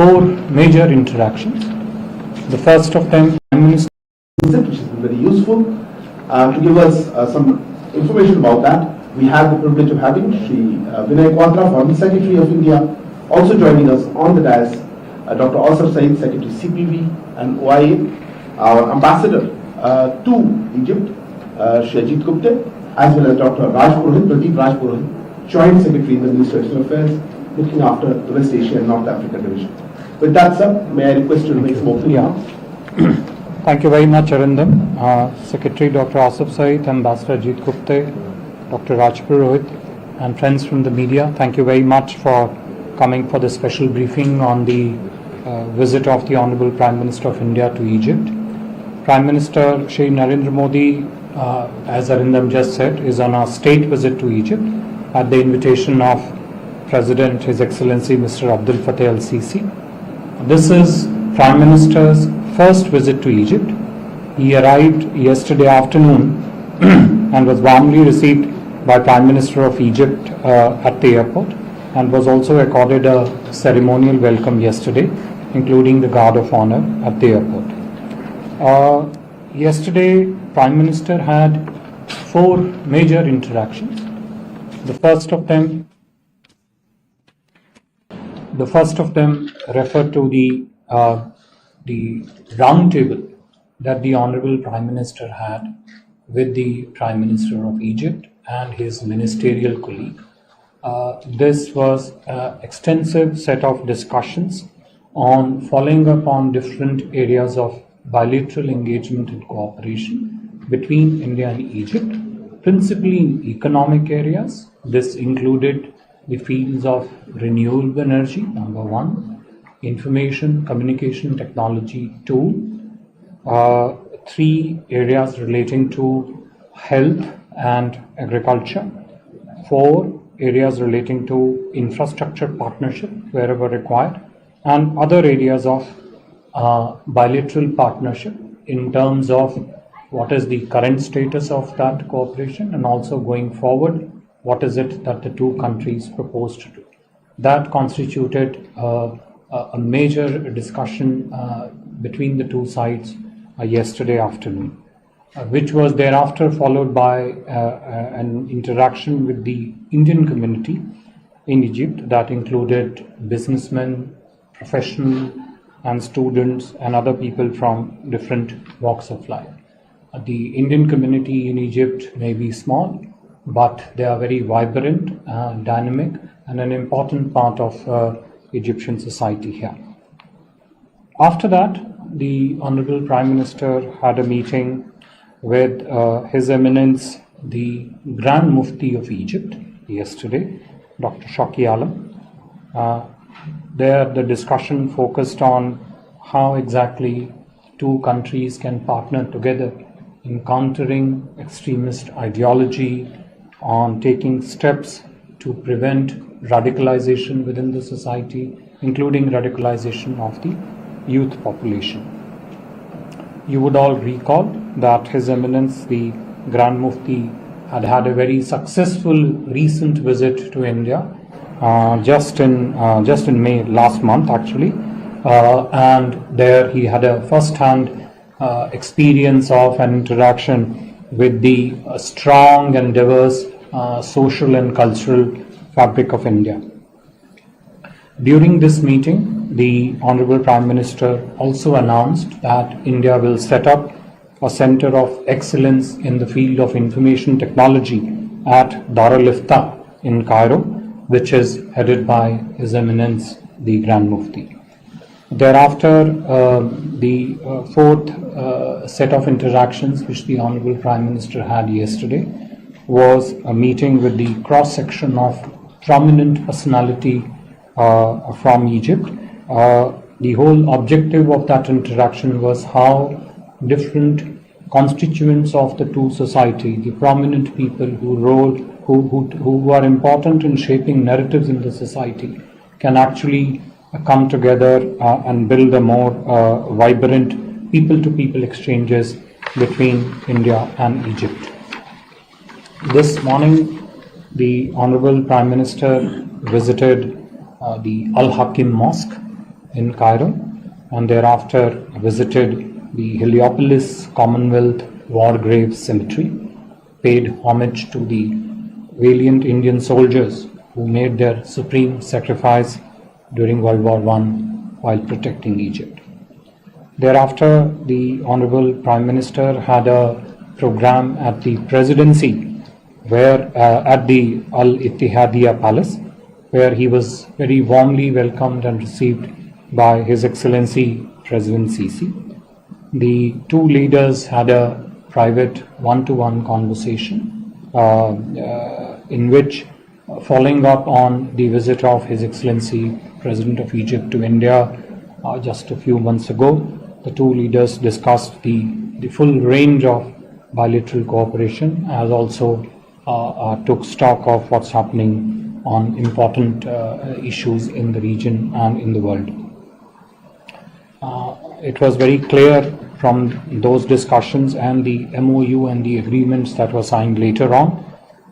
four major interactions. The first of them, Prime Minister, which has been very useful. To give us some information about that, we have the privilege of having Shri Vinay Kwatra, Foreign Secretary of India, also joining us on the dais, Dr. Asif Saeed, Secretary CPV and OIA, our Ambassador to Egypt, Shri Ajit Gupta, as well as Dr. Pradeep Raj Purohit, Joint Secretary in the Ministry of External Affairs, looking after the West Asia and North Africa division. With that, sir, may I request you to make some opening remarks? Thank you very much, Arindam. Secretary Dr. Asif Saeed, Ambassador Ajit Gupta, Dr. Raj Purohit, and friends from the media, thank you very much for coming for this special briefing on the visit of the Honorable Prime Minister of India to Egypt. Prime Minister Shri Narendra Modi, as Arindam just said, is on a state visit to Egypt at the invitation of President His Excellency Mr. Abdul Fattah al-Sisi. This is Prime Minister's first visit to Egypt. He arrived yesterday afternoon and was warmly received by Prime Minister of Egypt at the airport, and was also accorded a ceremonial welcome yesterday, including the Guard of Honor at the airport. Yesterday, Prime Minister had four major interactions. The first of them referred to the roundtable that the Honorable Prime Minister had with the Prime Minister of Egypt and his ministerial colleague. This was an extensive set of discussions on following up on different areas of bilateral engagement and cooperation between India and Egypt, principally in economic areas. This included the fields of renewable energy, number one, information communication technology, two, three areas relating to health and agriculture, four areas relating to infrastructure partnership wherever required, and other areas of bilateral partnership in terms of what is the current status of that cooperation, and also going forward, what is it that the two countries propose to do. That constituted a major discussion between the two sides yesterday afternoon, which was thereafter followed by an interaction with the Indian community in Egypt that included businessmen, professionals and students and other people from different walks of life. The Indian community in Egypt may be small, but they are very vibrant, dynamic, and an important part of Egyptian society here. After that, the Honorable Prime Minister had a meeting with His Eminence, the Grand Mufti of Egypt, yesterday, Dr. Shaki Alam. There, the discussion focused on how exactly two countries can partner together in countering extremist ideology, on taking steps to prevent radicalization within the society, including radicalization of the youth population. You would all recall that His Eminence, the Grand Mufti, had a very successful recent visit to India just in May last month actually, and there he had a first-hand experience of an interaction with the strong and diverse social and cultural fabric of India. During this meeting, the Honorable Prime Minister also announced that India will set up a Center of Excellence in the field of information technology at Dar al-Ifta in Cairo, which is headed by His Eminence the Grand Mufti. Thereafter, the fourth set of interactions which the Honorable Prime Minister had yesterday was a meeting with the cross-section of prominent personality from Egypt. The whole objective of that interaction was how different constituents of the two society, the prominent people who are important in shaping narratives in the society, can actually come together and build a more vibrant people-to-people exchanges between India and Egypt. This morning, the Honorable Prime Minister visited the Al-Hakim Mosque, in Cairo, and thereafter visited the Heliopolis Commonwealth War Graves Cemetery, paid homage to the valiant Indian soldiers who made their supreme sacrifice during World War I while protecting Egypt. Thereafter, the Honorable Prime Minister had a program at the Presidency, where at the Al Ittihadiyya Palace, where he was very warmly welcomed and received by His Excellency President Sisi. The two leaders had a private one-to-one conversation in which, following up on the visit of His Excellency President of Egypt to India just a few months ago, the two leaders discussed the full range of bilateral cooperation, as also took stock of what's happening on important issues in the region and in the world. It was very clear from those discussions and the MOU and the agreements that were signed later on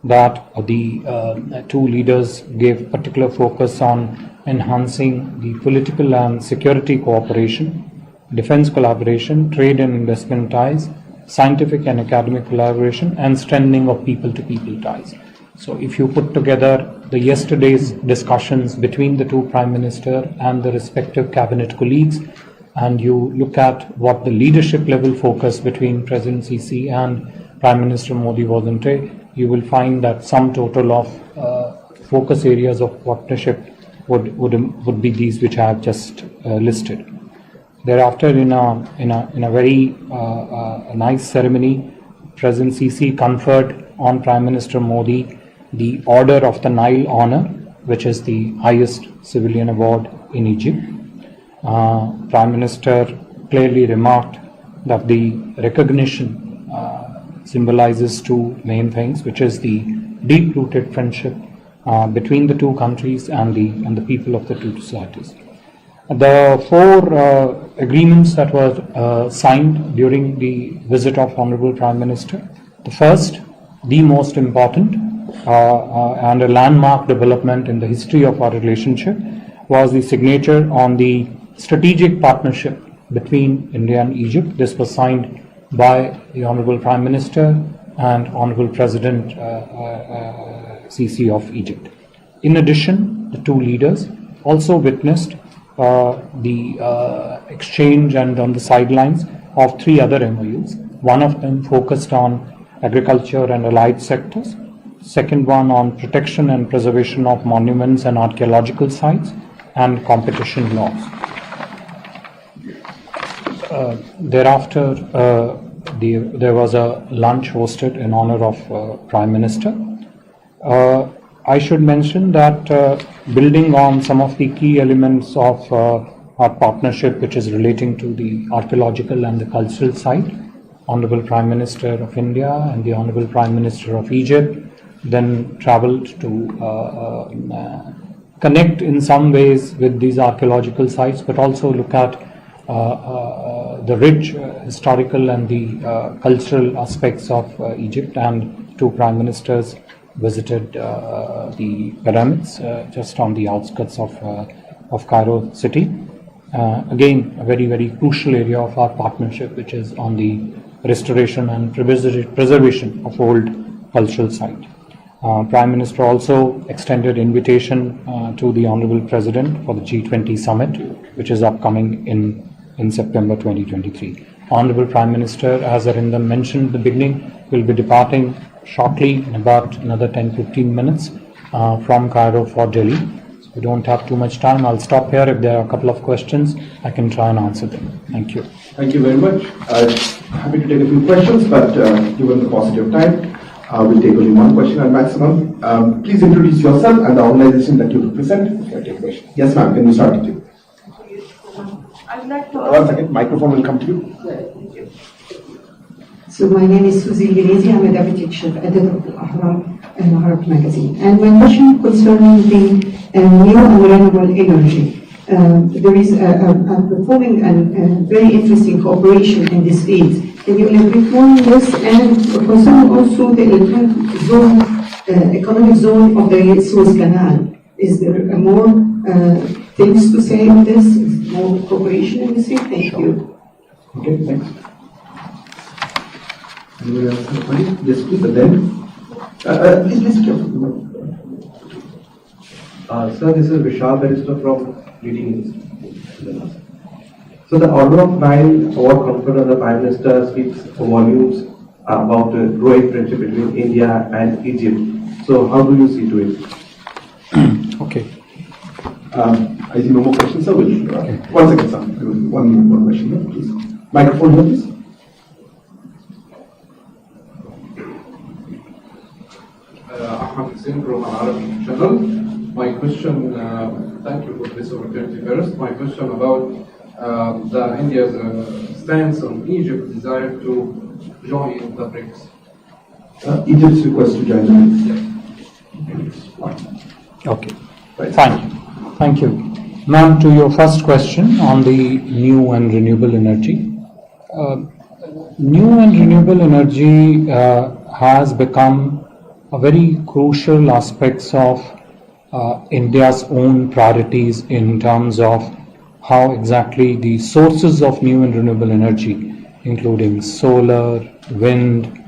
that the two leaders gave particular focus on enhancing the political and security cooperation, defense collaboration, trade and investment ties, scientific and academic collaboration, and strengthening of people-to-people ties. So if you put together the yesterday's discussions between the two Prime Minister and the respective cabinet colleagues, and you look at what the leadership level focus between President Sisi and Prime Minister Modi was into, you will find that some total of focus areas of partnership would be these which I have just listed. Thereafter, in a very nice ceremony, President Sisi conferred on Prime Minister Modi the Order of the Nile Honor, which is the highest civilian award in Egypt. Prime Minister clearly remarked that the recognition symbolizes two main things, which is the deep-rooted friendship between the two countries and the people of the two societies. The four agreements that were signed during the visit of Honorable Prime Minister, the first, the most important, and a landmark development in the history of our relationship, was the signature on the strategic partnership between India and Egypt. This was signed by the Honorable Prime Minister and Honorable President Sisi of Egypt. In addition, the two leaders also witnessed the exchange and on the sidelines of three other MOUs. One of them focused on agriculture and allied sectors. Second one on protection and preservation of monuments and archaeological sites and competition laws. Thereafter, there was a lunch hosted in honor of Prime Minister. I should mention that building on some of the key elements of our partnership, which is relating to the archaeological and the cultural side, Honorable Prime Minister of India and the Honorable Prime Minister of Egypt then traveled to connect in some ways with these archaeological sites, but also look at the rich historical and the cultural aspects of Egypt. And two Prime Ministers visited the pyramids just on the outskirts of Cairo city. Again, a very, very crucial area of our partnership, which is on the restoration and preservation of old cultural site. Prime Minister also extended invitation to the Honorable President for the G20 summit, which is upcoming in September 2023. Honorable Prime Minister, as Arindam mentioned at the beginning, will be departing shortly in about another 10-15 minutes from Cairo for Delhi. So we don't have too much time. I'll stop here. If there are a couple of questions, I can try and answer them. Thank you. Thank you very much. Happy to take a few questions, but given the paucity of time, we'll take only one question at maximum. Please introduce yourself and the organization that you represent before I take a question. Yes, ma'am. Can you start with you? I'd like to One second. Microphone will come to you. So my name is Suzy Ghinesi. I'm a deputy chief editor of the Ahram and Arab magazine. And my question concerning the new and renewable energy. There is I'm performing a very interesting cooperation in this field. Can you elaborate more on this? And concerning also the economic zone of the Suez Canal, is there a more things to say on this, more cooperation in this field. Thank you. Okay, thanks. Anyone else have a question? Yes, please, and then. Please, careful. Sir, this is Vishal Barrister from Greetings. So the Order of Nile award conferred on the Prime Minister speaks volumes about the growing friendship between India and Egypt. So how do you see to it? Okay. I see no more questions, sir. One second, sir. One question here, please. Microphone here, please. Ahmed Hussein from Al Arabic Channel. My question, thank you for this opportunity first. My question about the India's stance on Egypt's desire to join the BRICS. Egypt's request to join the BRICS. Okay. Fine. Thank you. Ma'am, to your first question on the new and renewable energy. New and renewable energy has become a very crucial aspects of India's own priorities in terms of how exactly the sources of new and renewable energy, including solar, wind,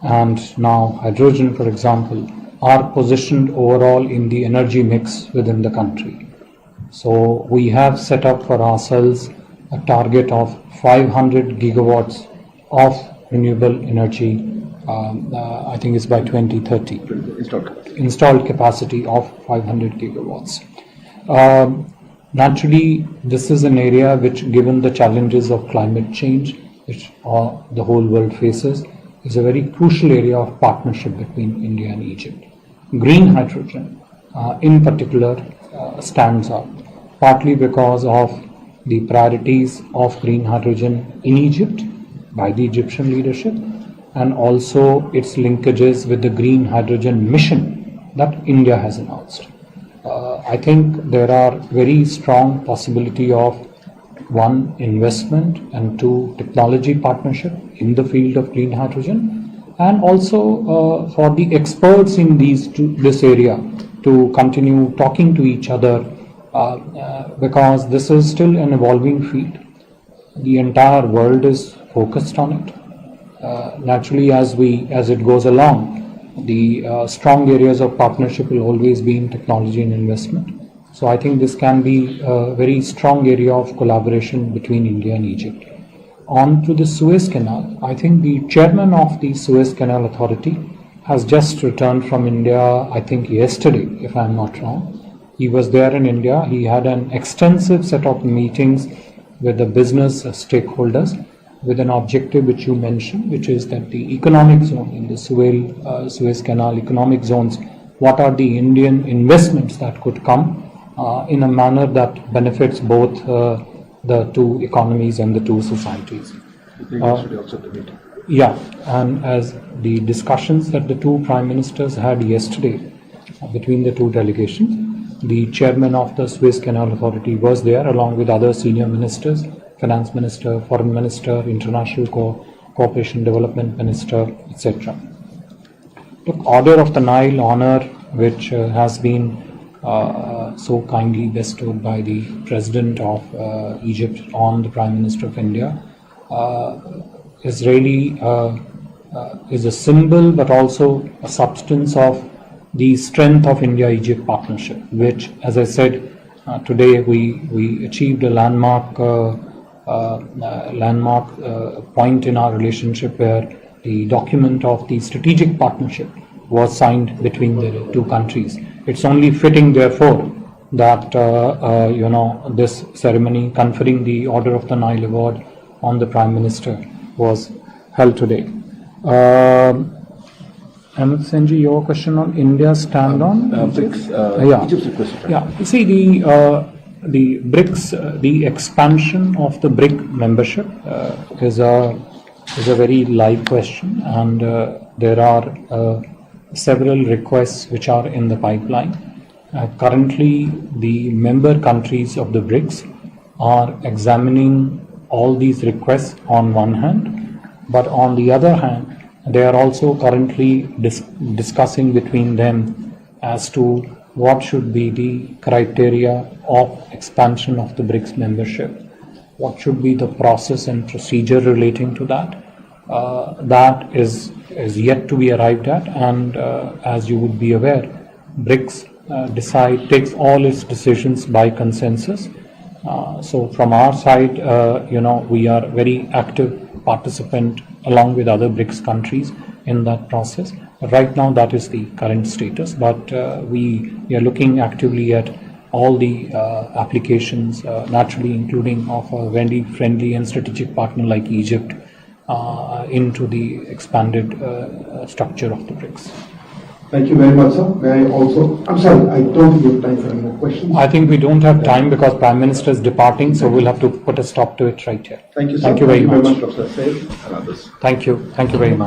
and now hydrogen, for example, are positioned overall in the energy mix within the country. So we have set up for ourselves a target of 500 gigawatts of renewable energy. I think it's by 2030. Installed capacity of 500 gigawatts. Naturally, this is an area which, given the challenges of climate change, which the whole world faces, is a very crucial area of partnership between India and Egypt. Green hydrogen, in particular, stands out, partly because of the priorities of green hydrogen in Egypt by the Egyptian leadership, and also its linkages with the green hydrogen mission that India has announced. I think there are very strong possibility of one, investment, and two, technology partnership in the field of green hydrogen, and also for the experts in this area to continue talking to each other because this is still an evolving field. The entire world is focused on it. Naturally, as it goes along, the strong areas of partnership will always be in technology and investment. So I think this can be a very strong area of collaboration between India and Egypt. On to the Suez Canal, I think the chairman of the Suez Canal Authority has just returned from India, I think yesterday, if I'm not wrong. He was there in India. He had an extensive set of meetings with the business stakeholders, with an objective which you mentioned, which is that the economic zone in the Suez Canal economic zones, what are the Indian investments that could come in a manner that benefits both the two economies and the two societies. Yeah, and as the discussions that the two prime ministers had yesterday between the two delegations, the chairman of the Suez Canal Authority was there along with other senior ministers, Finance Minister, Foreign Minister, International Cooperation Development Minister, etc. Look, Order of the Nile honor, which has been so kindly bestowed by the President of Egypt on the Prime Minister of India, is really is a symbol, but also a substance of the strength of India-Egypt partnership, which, as I said, today we achieved a landmark point in our relationship where the document of the strategic partnership was signed between the two countries. It's only fitting, therefore, that this ceremony conferring the Order of the Nile Award on the Prime Minister was held today. Amit Senji, your question on India's stand on BRICS, yeah. Egypt's request. Yeah, you see the BRICS, the expansion of the BRIC membership is a very live question, and there are several requests which are in the pipeline. Currently, the member countries of the BRICS are examining all these requests on one hand, but on the other hand, they are also currently discussing between them as to what should be the criteria of expansion of the BRICS membership, what should be the process and procedure relating to that. That is yet to be arrived at, and as you would be aware, BRICS takes all its decisions by consensus. So from our side, we are very active participant along with other BRICS countries in that process. Right now, that is the current status, but we are looking actively at all the applications, naturally including of a very friendly and strategic partner like Egypt, into the expanded structure of the BRICS. Thank you very much, sir. May I also, I'm sorry, I don't think we have time for any more questions. I think we don't have time because Prime Minister is departing, so we'll have to put a stop to it right here. Thank you, sir. Thank you very much. Dr. Saif and others. Thank you very much.